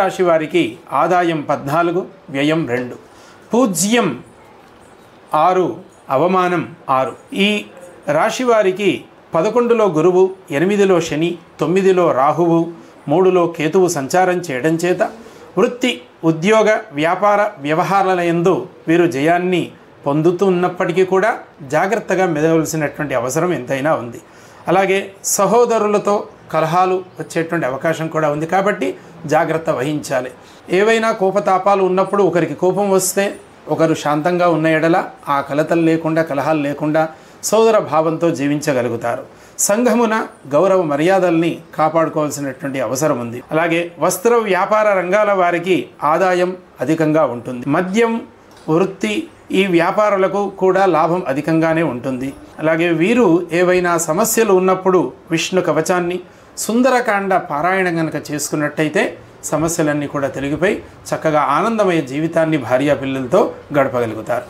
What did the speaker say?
రాశి వారికి ఆదాయం 14, వ్యయం 2, పూజ్యం 6, అవమానం 6. ఈ రాశి వారికి 11లో గురువు, 8లో శని, 9లో రాహువు, 3లో కేతువు సంచారం చేయడం చేత వృత్తి, ఉద్యోగ, వ్యాపార వ్యవహారాల యందు వీరు జయాన్ని పొందుతున్నప్పటికీ కూడా జాగ్రత్తగా మెదవలసినటువంటి అవసరం ఎంతైనా ఉంది. అలాగే సహోదరులతో కలహాలు వచ్చేటువంటి అవకాశం కూడా ఉంది కాబట్టి జాగ్రత్త వహించాలి. ఏవైనా కోపతాపాలు ఉన్నప్పుడు ఒకరికి కోపం వస్తే ఒకరు శాంతంగా ఉన్న ఎడల ఆ కలతలు లేకుండా, కలహాలు లేకుండా సోదర భావంతో జీవించగలుగుతారు. సంఘమున గౌరవ మర్యాదల్ని కాపాడుకోవాల్సినటువంటి అవసరం ఉంది. అలాగే వస్త్ర వ్యాపార రంగాల వారికి ఆదాయం అధికంగా ఉంటుంది. మద్యం, వృత్తి ఈ వ్యాపారులకు కూడా లాభం అధికంగానే ఉంటుంది. అలాగే వీరు ఏవైనా సమస్యలు ఉన్నప్పుడు విష్ణు కవచాన్ని, సుందరకాండ పారాయణం కనుక చేసుకున్నట్టయితే సమస్యలన్నీ కూడా తొలగిపోయి చక్కగా ఆనందమయ జీవితాన్ని భార్యాపిల్లలతో గడపగలుగుతారు.